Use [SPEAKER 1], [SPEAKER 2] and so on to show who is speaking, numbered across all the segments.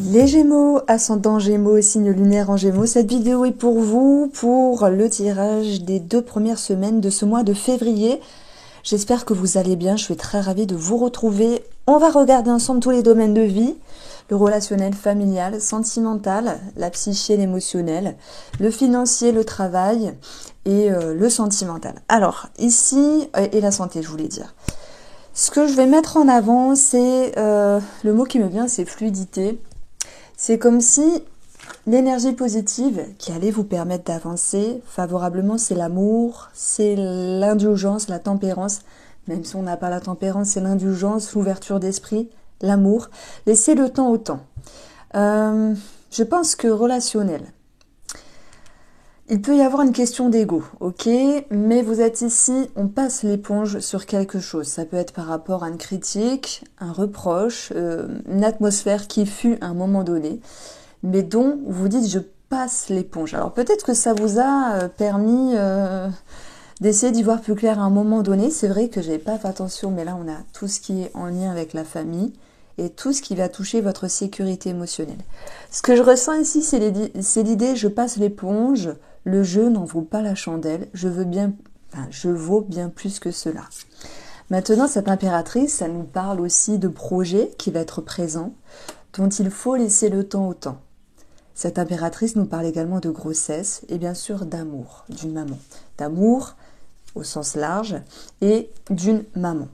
[SPEAKER 1] Les Gémeaux, ascendant Gémeaux, signe lunaire en Gémeaux, cette vidéo est pour vous, pour le tirage des 2 premières semaines de ce mois de février. J'espère que vous allez bien, je suis très ravie de vous retrouver. On va regarder ensemble tous les domaines de vie, le relationnel, familial, sentimental, la psyché, l'émotionnel, le financier, le travail et le sentimental. Alors, ici, et la santé, je voulais dire. Ce que je vais mettre en avant, c'est, le mot qui me vient, c'est fluidité. C'est comme si l'énergie positive qui allait vous permettre d'avancer favorablement, c'est l'amour, c'est l'indulgence, la tempérance. Même si on n'a pas la tempérance, c'est l'indulgence, l'ouverture d'esprit, l'amour. Laissez le temps au temps. Je pense que relationnel, il peut y avoir une question d'ego, ok? Mais vous êtes ici, on passe l'éponge sur quelque chose. Ça peut être par rapport à une critique, un reproche, une atmosphère qui fut à un moment donné, mais dont vous dites je passe l'éponge. Alors peut-être que ça vous a permis d'essayer d'y voir plus clair à un moment donné. C'est vrai que j'avais pas fait attention, mais là on a tout ce qui est en lien avec la famille et tout ce qui va toucher votre sécurité émotionnelle. Ce que je ressens ici, c'est l'idée je passe l'éponge. Le jeu n'en vaut pas la chandelle, je vaux bien plus que cela. Maintenant, cette impératrice, ça nous parle aussi de projets qui va être présent, dont il faut laisser le temps au temps. Cette impératrice nous parle également de grossesse et bien sûr d'amour, d'une maman. D'amour au sens large et d'une maman.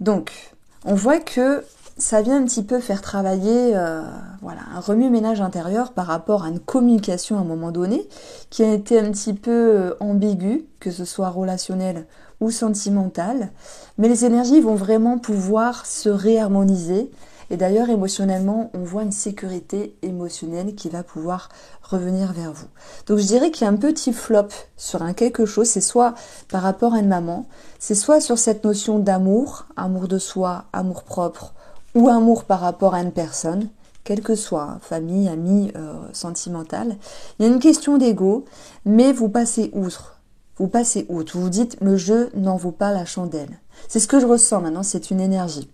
[SPEAKER 1] Donc, on voit que ça vient un petit peu faire travailler un remue-ménage intérieur par rapport à une communication à un moment donné qui a été un petit peu ambiguë, que ce soit relationnelle ou sentimentale. Mais les énergies vont vraiment pouvoir se réharmoniser. Et d'ailleurs, émotionnellement, on voit une sécurité émotionnelle qui va pouvoir revenir vers vous. Donc je dirais qu'il y a un petit flop sur un quelque chose, c'est soit par rapport à une maman, c'est soit sur cette notion d'amour, amour de soi, amour propre, ou amour par rapport à une personne, quelle que soit, famille, amis, sentimentale. Il y a une question d'ego, mais vous passez outre. Vous vous dites le jeu n'en vaut pas la chandelle. C'est ce que je ressens maintenant, c'est une énergie.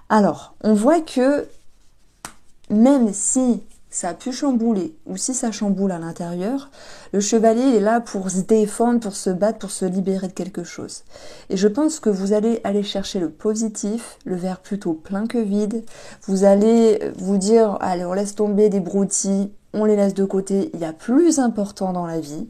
[SPEAKER 1] Alors, on voit que même si ça a pu chambouler, ou si ça chamboule à l'intérieur, le chevalier est là pour se défendre, pour se battre, pour se libérer de quelque chose. Et je pense que vous allez aller chercher le positif, le verre plutôt plein que vide. Vous allez vous dire, allez, on laisse tomber des broutilles, on les laisse de côté, il y a plus important dans la vie.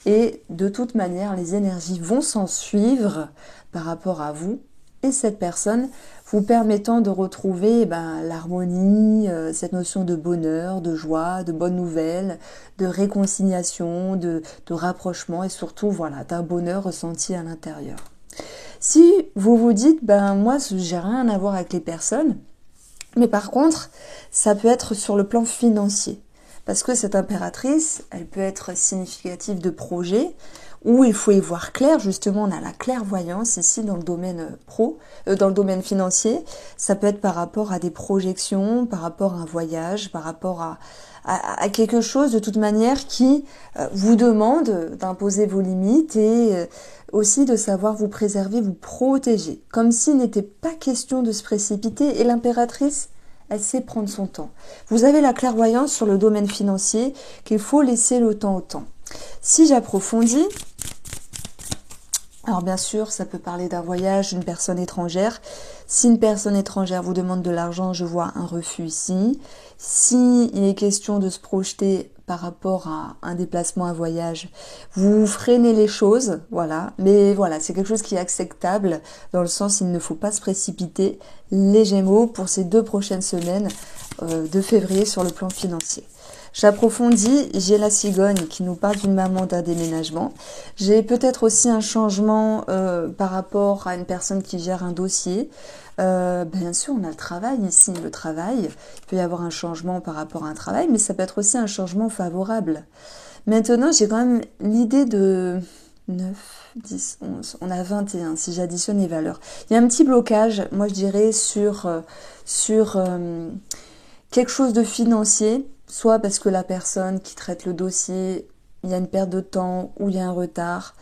[SPEAKER 1] Et de toute manière, les énergies vont s'en suivre par rapport à vous et cette personne, vous permettant de retrouver l'harmonie, cette notion de bonheur, de joie, de bonnes nouvelles, de réconciliation, de rapprochement et surtout d'un bonheur ressenti à l'intérieur. Si vous vous dites, moi j'ai rien à voir avec les personnes, mais par contre, ça peut être sur le plan financier. Parce que cette impératrice, elle peut être significative de projets, où il faut y voir clair, justement, on a la clairvoyance ici dans le domaine dans le domaine financier. Ça peut être par rapport à des projections, par rapport à un voyage, par rapport à quelque chose de toute manière qui vous demande d'imposer vos limites et aussi de savoir vous préserver, vous protéger. Comme s'il n'était pas question de se précipiter et l'impératrice, elle sait prendre son temps. Vous avez la clairvoyance sur le domaine financier qu'il faut laisser le temps au temps. Si j'approfondis, alors bien sûr, ça peut parler d'un voyage d'une personne étrangère. Si une personne étrangère vous demande de l'argent, je vois un refus ici. Si il est question de se projeter par rapport à un déplacement, un voyage, vous freinez les choses, voilà. Mais voilà, c'est quelque chose qui est acceptable dans le sens il ne faut pas se précipiter. Les Gémeaux pour ces 2 prochaines semaines de février sur le plan financier. J'approfondis, j'ai la cigogne qui nous parle d'une maman d'un déménagement. J'ai peut-être aussi un changement par rapport à une personne qui gère un dossier. Bien sûr, on a le travail ici, le travail. Il peut y avoir un changement par rapport à un travail, mais ça peut être aussi un changement favorable. Maintenant, j'ai quand même l'idée de 9, 10, 11, on a 21 si j'additionne les valeurs. Il y a un petit blocage, moi je dirais, sur quelque chose de financier, soit parce que la personne qui traite le dossier, il y a une perte de temps ou il y a un retard,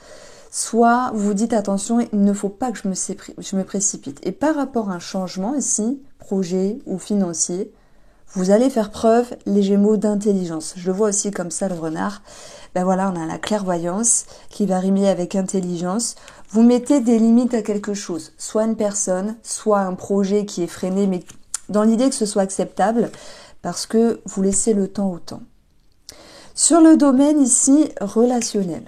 [SPEAKER 1] soit vous vous dites attention, il ne faut pas que je me précipite. Et par rapport à un changement ici, projet ou financier, Vous allez faire preuve, les Gémeaux, d'intelligence. Je le vois aussi comme ça, le renard. Ben voilà, on a la clairvoyance qui va rimer avec intelligence. Vous mettez des limites à quelque chose, soit une personne, soit un projet qui est freiné, mais dans l'idée que ce soit acceptable, parce que vous laissez le temps au temps. Sur le domaine ici relationnel,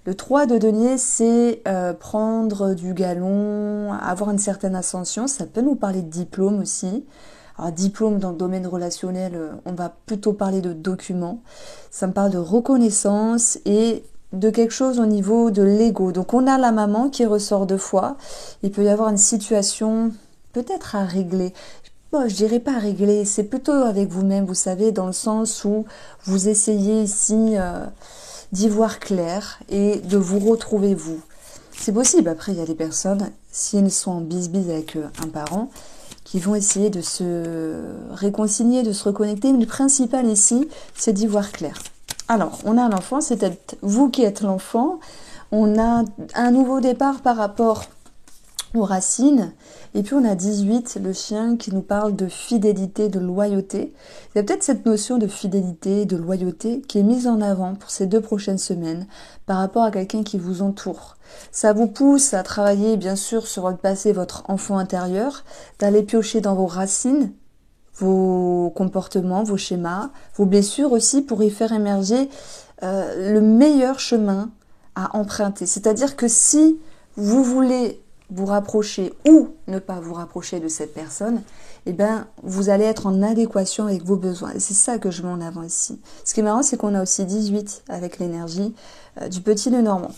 [SPEAKER 1] le 3 de denier, c'est prendre du galon, avoir une certaine ascension. Ça peut nous parler de diplôme aussi. Alors, diplôme dans le domaine relationnel, on va plutôt parler de documents. Ça me parle de reconnaissance et de quelque chose au niveau de l'ego. Donc, on a la maman qui ressort 2 fois. Il peut y avoir une situation peut-être à régler. Bon, je dirais pas à régler, c'est plutôt avec vous-même, vous savez, dans le sens où vous essayez ici d'y voir clair et de vous retrouver vous. C'est possible. Après, il y a des personnes, si elles sont en bise-bise avec un parent, qui vont essayer de se réconcilier, de se reconnecter. Mais le principal ici, c'est d'y voir clair. Alors, on a un enfant, c'est peut-être vous qui êtes l'enfant. On a un nouveau départ par rapport aux racines. Et puis on a 18, le chien, qui nous parle de fidélité, de loyauté. Il y a peut-être cette notion de fidélité, de loyauté qui est mise en avant pour ces 2 prochaines semaines par rapport à quelqu'un qui vous entoure. Ça vous pousse à travailler bien sûr sur votre passé, votre enfant intérieur, d'aller piocher dans vos racines, vos comportements, vos schémas, vos blessures aussi pour y faire émerger le meilleur chemin à emprunter. C'est-à-dire que si vous voulez vous rapprocher ou ne pas vous rapprocher de cette personne, eh ben, vous allez être en adéquation avec vos besoins. Et c'est ça que je mets en avant ici. Ce qui est marrant, c'est qu'on a aussi 18 avec l'énergie du petit Lenormand.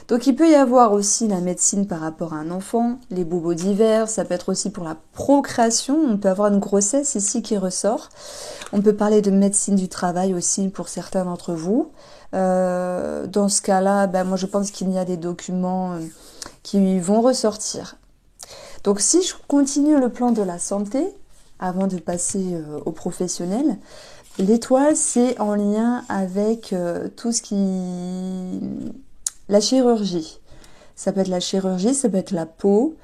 [SPEAKER 1] Donc, il peut y avoir aussi la médecine par rapport à un enfant, les bobos divers, ça peut être aussi pour la procréation. On peut avoir une grossesse ici qui ressort. On peut parler de médecine du travail aussi pour certains d'entre vous. Dans ce cas-là, ben, moi, je pense qu'il y a des documents qui vont ressortir. Donc si je continue le plan de la santé, avant de passer au professionnel, l'étoile c'est en lien avec tout ce qui... la chirurgie. Ça peut être la chirurgie, ça peut être la peau,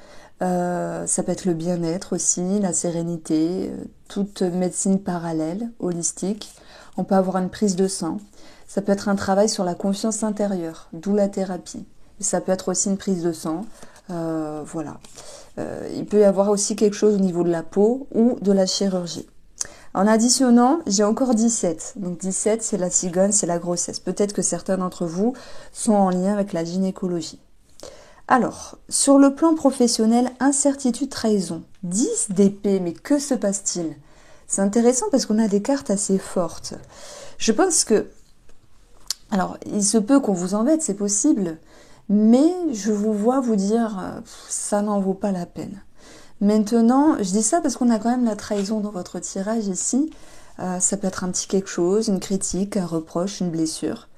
[SPEAKER 1] ça peut être le bien-être aussi, la sérénité, toute médecine parallèle, holistique. On peut avoir une prise de sang. Ça peut être un travail sur la confiance intérieure, d'où la thérapie. Ça peut être aussi une prise de sang, voilà. Il peut y avoir aussi quelque chose au niveau de la peau ou de la chirurgie. En additionnant, j'ai encore 17. Donc 17, c'est la cigogne, c'est la grossesse. Peut-être que certains d'entre vous sont en lien avec la gynécologie. Alors, sur le plan professionnel, incertitude, trahison. 10 d'épée, mais que se passe-t-il? C'est intéressant parce qu'on a des cartes assez fortes. Je pense que... Alors, il se peut qu'on vous embête, c'est possible... Mais je vous vois vous dire, ça n'en vaut pas la peine. Maintenant, je dis ça parce qu'on a quand même la trahison dans votre tirage ici. Ça peut être un petit quelque chose, une critique, un reproche, une blessure.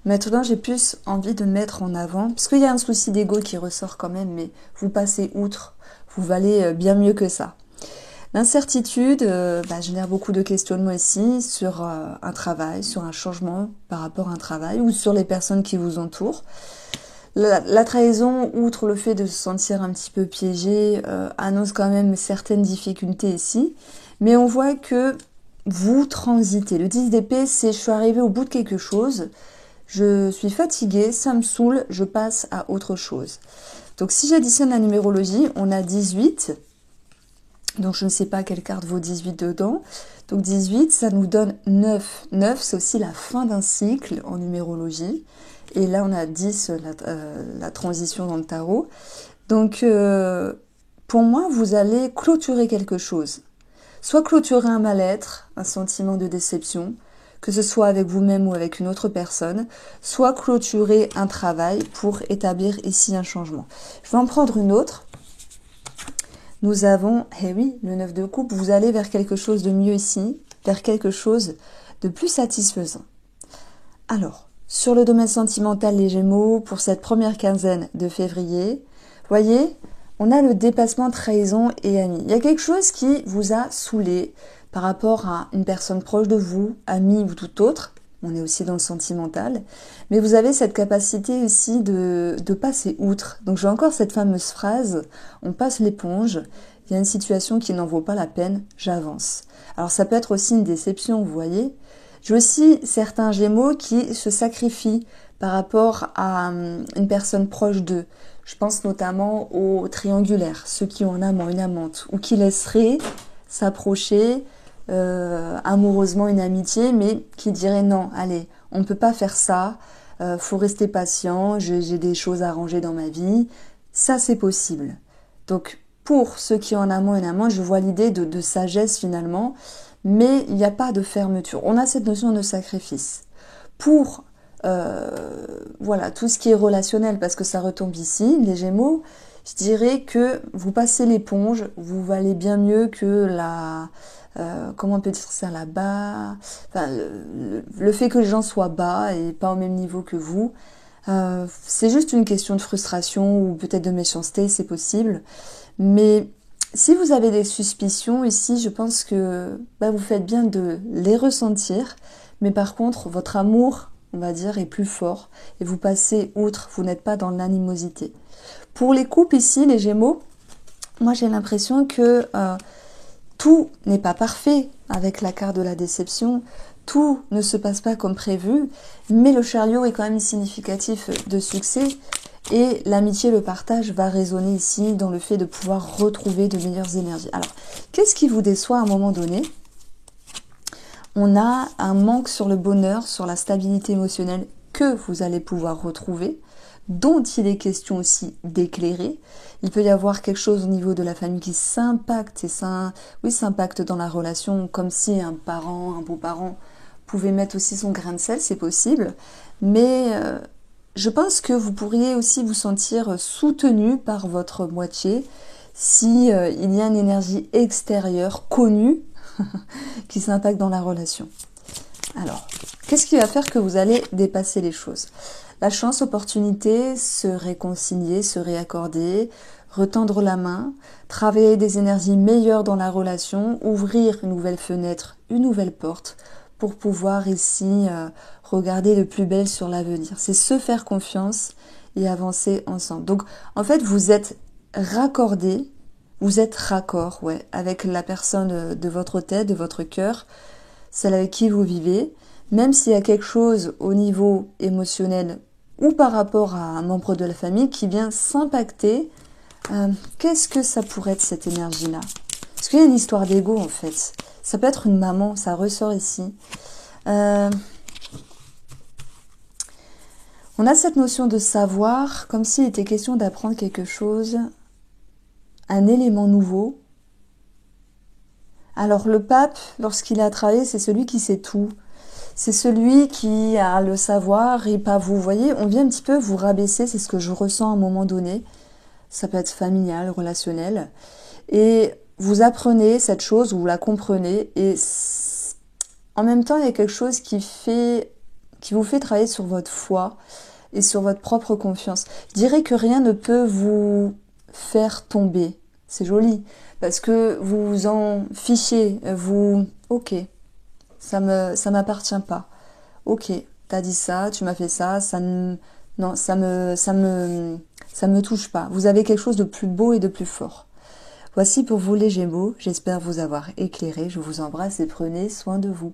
[SPEAKER 1] Maintenant, j'ai plus envie de mettre en avant, parce qu'il y a un souci d'ego qui ressort quand même, mais vous passez outre, vous valez bien mieux que ça. L'incertitude génère beaucoup de questionnements ici sur un travail, sur un changement par rapport à un travail, ou sur les personnes qui vous entourent. La trahison, outre le fait de se sentir un petit peu piégé, annonce quand même certaines difficultés ici. Mais on voit que vous transitez. Le 10 d'épée, c'est je suis arrivé au bout de quelque chose, je suis fatiguée, ça me saoule, je passe à autre chose. Donc si j'additionne la numérologie, on a 18. Donc je ne sais pas quelle carte vaut 18 dedans. Donc 18, ça nous donne 9. 9, c'est aussi la fin d'un cycle en numérologie. Et là, on a 10, la transition dans le tarot. Donc, pour moi, vous allez clôturer quelque chose. Soit clôturer un mal-être, un sentiment de déception, que ce soit avec vous-même ou avec une autre personne, soit clôturer un travail pour établir ici un changement. Je vais en prendre une autre. Nous avons, eh oui, le 9 de coupe, vous allez vers quelque chose de mieux ici, vers quelque chose de plus satisfaisant. Alors, sur le domaine sentimental, les Gémeaux, pour cette première quinzaine de février, voyez, on a le dépassement, trahison et amis. Il y a quelque chose qui vous a saoulé par rapport à une personne proche de vous, ami ou tout autre. On est aussi dans le sentimental. Mais vous avez cette capacité aussi de passer outre. Donc j'ai encore cette fameuse phrase, on passe l'éponge. Il il y a une situation qui n'en vaut pas la peine, j'avance. Alors ça peut être aussi une déception, vous voyez. J'ai aussi certains Gémeaux qui se sacrifient par rapport à une personne proche d'eux. Je pense notamment aux triangulaires, ceux qui ont un amant, une amante, ou qui laisseraient s'approcher amoureusement une amitié, mais qui diraient non, allez, on ne peut pas faire ça, faut rester patient, j'ai des choses à arranger dans ma vie. Ça, c'est possible. Donc, pour ceux qui ont un amant, une amante, je vois l'idée de sagesse finalement, mais il n'y a pas de fermeture. On a cette notion de sacrifice. Pour voilà, tout ce qui est relationnel, parce que ça retombe ici, les Gémeaux, je dirais que vous passez l'éponge, vous valez bien mieux que comment on peut dire ça, la bas, enfin, le fait que les gens soient bas et pas au même niveau que vous, c'est juste une question de frustration ou peut-être de méchanceté, c'est possible. Mais si vous avez des suspicions ici, je pense que vous faites bien de les ressentir, mais par contre, votre amour, on va dire, est plus fort et vous passez outre, vous n'êtes pas dans l'animosité. Pour les couples ici, les Gémeaux, moi j'ai l'impression que tout n'est pas parfait avec la carte de la déception, tout ne se passe pas comme prévu, mais le chariot est quand même significatif de succès et l'amitié, le partage va résonner ici dans le fait de pouvoir retrouver de meilleures énergies. Alors, qu'est-ce qui vous déçoit à un moment donné ? On a un manque sur le bonheur, sur la stabilité émotionnelle que vous allez pouvoir retrouver, dont il est question aussi d'éclairer. Il peut y avoir quelque chose au niveau de la famille qui s'impacte, s'impacte dans la relation, comme si un parent, un beau-parent pouvait mettre aussi son grain de sel, c'est possible. Mais je pense que vous pourriez aussi vous sentir soutenu par votre moitié si il y a une énergie extérieure connue qui s'impacte dans la relation. Alors, qu'est-ce qui va faire que vous allez dépasser les choses ? La chance, opportunité, se réconcilier, se réaccorder, retendre la main, travailler des énergies meilleures dans la relation, ouvrir une nouvelle fenêtre, une nouvelle porte pour pouvoir ici regarder de plus belle sur l'avenir. C'est se faire confiance et avancer ensemble. Donc, en fait, vous êtes raccordés, vous êtes raccord, avec la personne de votre tête, de votre cœur, celle avec qui vous vivez, même s'il y a quelque chose au niveau émotionnel ou par rapport à un membre de la famille qui vient s'impacter, qu'est-ce que ça pourrait être cette énergie-là ? Parce qu'il y a une histoire d'ego en fait. Ça peut être une maman, ça ressort ici. On a cette notion de savoir, comme s'il était question d'apprendre quelque chose, un élément nouveau. Alors le pape, lorsqu'il a travaillé, c'est celui qui sait tout. C'est celui qui a le savoir et pas vous. Vous voyez, on vient un petit peu vous rabaisser, c'est ce que je ressens à un moment donné. Ça peut être familial, relationnel. Et vous apprenez cette chose, vous la comprenez. Et en même temps, il y a quelque chose qui vous fait travailler sur votre foi et sur votre propre confiance. Je dirais que rien ne peut vous faire tomber. C'est joli. Parce que vous vous en fichez. Ok. Ça m'appartient pas. Ok, t'as dit ça, tu m'as fait ça, ça me touche pas. Vous avez quelque chose de plus beau et de plus fort. Voici pour vous les Gémeaux, j'espère vous avoir éclairé. Je vous embrasse et prenez soin de vous.